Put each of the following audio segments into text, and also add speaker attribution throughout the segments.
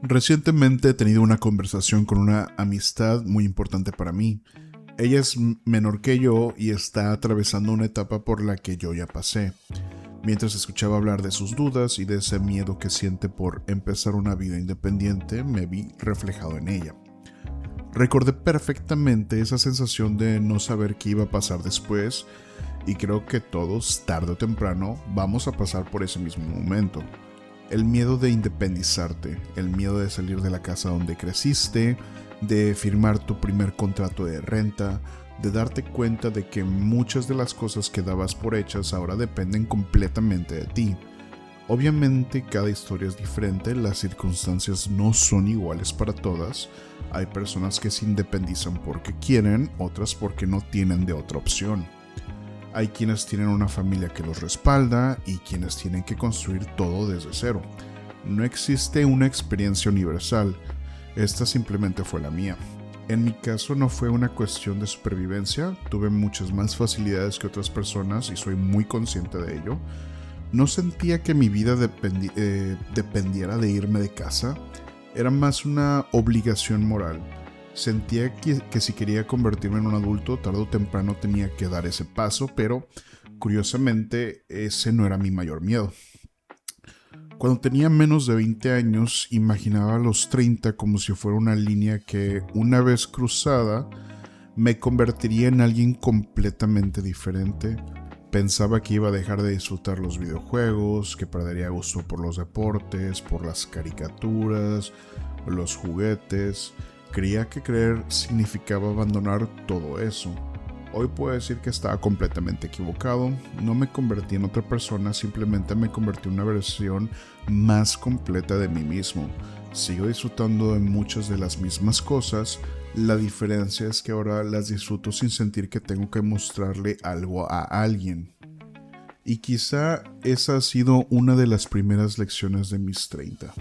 Speaker 1: Recientemente he tenido una conversación con una amistad muy importante para mí. Ella es menor que yo y está atravesando una etapa por la que yo ya pasé. Mientras escuchaba hablar de sus dudas y de ese miedo que siente por empezar una vida independiente, me vi reflejado en ella. Recordé perfectamente esa sensación de no saber qué iba a pasar después y creo que todos, tarde o temprano, vamos a pasar por ese mismo momento. El miedo de independizarte, el miedo de salir de la casa donde creciste, de firmar tu primer contrato de renta, de darte cuenta de que muchas de las cosas que dabas por hechas ahora dependen completamente de ti. Obviamente cada historia es diferente, las circunstancias no son iguales para todas. Hay personas que se independizan porque quieren, otras porque no tienen de otra opción. Hay quienes tienen una familia que los respalda y quienes tienen que construir todo desde cero. No existe una experiencia universal, esta simplemente fue la mía. En mi caso no fue una cuestión de supervivencia, tuve muchas más facilidades que otras personas y soy muy consciente de ello. No sentía que mi vida dependiera de irme de casa, era más una obligación moral. Sentía que si quería convertirme en un adulto, tarde o temprano tenía que dar ese paso, pero curiosamente ese no era mi mayor miedo. Cuando tenía menos de 20 años, imaginaba los 30 como si fuera una línea que, una vez cruzada, me convertiría en alguien completamente diferente. Pensaba que iba a dejar de disfrutar los videojuegos, que perdería gusto por los deportes, por las caricaturas, los juguetes. Creía que creer significaba abandonar todo eso. Hoy puedo decir que estaba completamente equivocado. No me convertí en otra persona, simplemente me convertí en una versión más completa de mí mismo. Sigo disfrutando de muchas de las mismas cosas. La diferencia es que ahora las disfruto sin sentir que tengo que mostrarle algo a alguien. Y quizá esa ha sido una de las primeras lecciones de mis 30.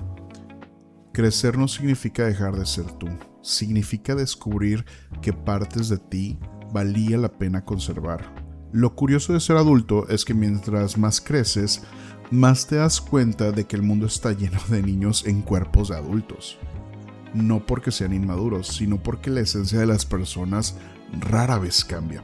Speaker 1: Crecer no significa dejar de ser tú, significa descubrir que partes de ti valía la pena conservar. Lo curioso de ser adulto es que mientras más creces, más te das cuenta de que el mundo está lleno de niños en cuerpos de adultos. No porque sean inmaduros, sino porque la esencia de las personas rara vez cambia.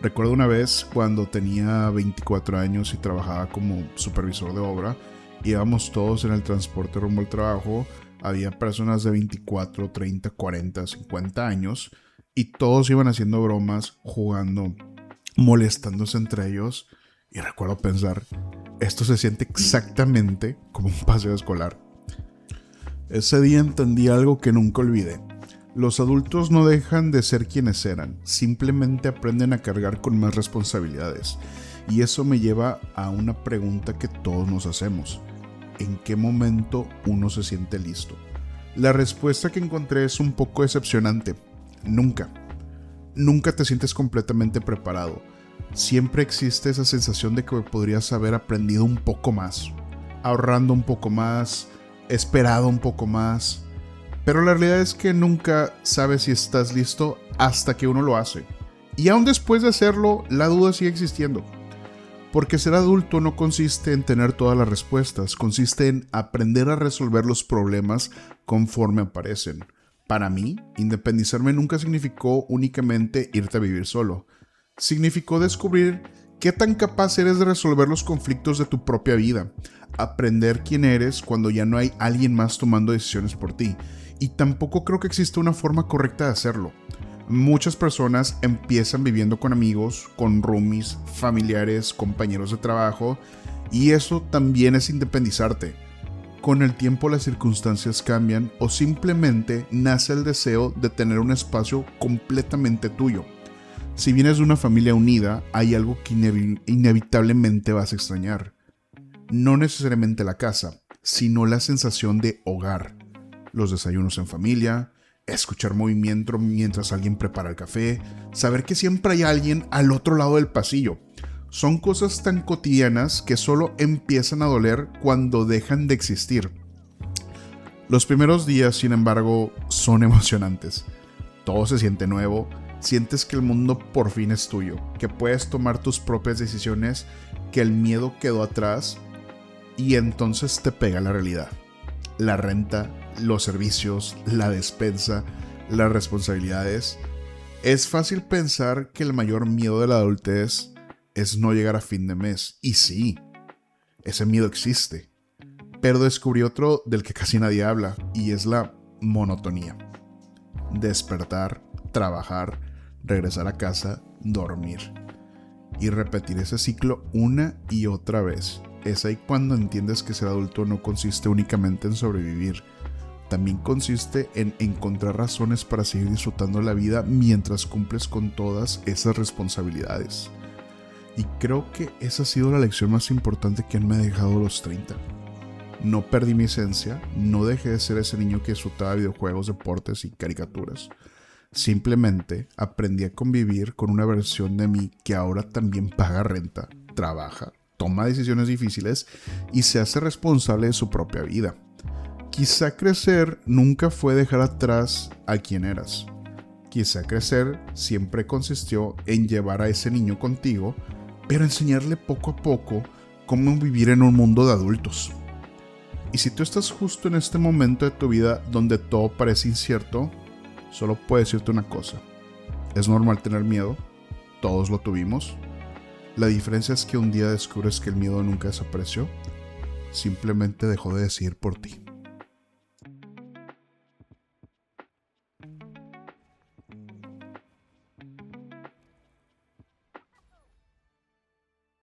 Speaker 1: Recuerdo una vez cuando tenía 24 años y trabajaba como supervisor de obra, íbamos todos en el transporte rumbo al trabajo. Había personas de 24, 30, 40, 50 años y todos iban haciendo bromas, jugando, molestándose entre ellos. Y recuerdo pensar, esto se siente exactamente como un paseo escolar. Ese día entendí algo que nunca olvidé. Los adultos no dejan de ser quienes eran, simplemente aprenden a cargar con más responsabilidades. Y eso me lleva a una pregunta que todos nos hacemos. ¿En qué momento uno se siente listo? La respuesta que encontré es un poco decepcionante. Nunca. Nunca te sientes completamente preparado. Siempre existe esa sensación de que podrías haber aprendido un poco más, ahorrando un poco más, esperado un poco más. Pero la realidad es que nunca sabes si estás listo hasta que uno lo hace. Y aún después de hacerlo, la duda sigue existiendo. Porque ser adulto no consiste en tener todas las respuestas, consiste en aprender a resolver los problemas conforme aparecen. Para mí, independizarme nunca significó únicamente irte a vivir solo. Significó descubrir qué tan capaz eres de resolver los conflictos de tu propia vida, aprender quién eres cuando ya no hay alguien más tomando decisiones por ti. Y tampoco creo que exista una forma correcta de hacerlo. Muchas personas empiezan viviendo con amigos, con roomies, familiares, compañeros de trabajo, y eso también es independizarte. Con el tiempo las circunstancias cambian o simplemente nace el deseo de tener un espacio completamente tuyo. Si vienes de una familia unida, hay algo que inevitablemente vas a extrañar. No necesariamente la casa, sino la sensación de hogar. Los desayunos en familia, escuchar movimiento mientras alguien prepara el café, saber que siempre hay alguien al otro lado del pasillo. Son cosas tan cotidianas que solo empiezan a doler cuando dejan de existir. Los primeros días, sin embargo, son emocionantes. Todo se siente nuevo, sientes que el mundo por fin es tuyo, que puedes tomar tus propias decisiones, que el miedo quedó atrás y entonces te pega la realidad. La renta, los servicios, la despensa, las responsabilidades. Es fácil pensar que el mayor miedo de la adultez es no llegar a fin de mes. Y sí, ese miedo existe. Pero descubrí otro del que casi nadie habla, y es la monotonía. Despertar, trabajar, regresar a casa, dormir. Y repetir ese ciclo una y otra vez. Es ahí cuando entiendes que ser adulto no consiste únicamente en sobrevivir. También consiste en encontrar razones para seguir disfrutando la vida mientras cumples con todas esas responsabilidades. Y creo que esa ha sido la lección más importante que me ha dejado los 30. No perdí mi esencia, no dejé de ser ese niño que disfrutaba videojuegos, deportes y caricaturas. Simplemente aprendí a convivir con una versión de mí que ahora también paga renta, trabaja, toma decisiones difíciles y se hace responsable de su propia vida. Quizá crecer nunca fue dejar atrás a quien eras. Quizá crecer siempre consistió en llevar a ese niño contigo, pero enseñarle poco a poco cómo vivir en un mundo de adultos. Y si tú estás justo en este momento de tu vida donde todo parece incierto, solo puedo decirte una cosa. Es normal tener miedo, todos lo tuvimos. La diferencia es que un día descubres que el miedo nunca desapareció, simplemente dejó de decidir por ti.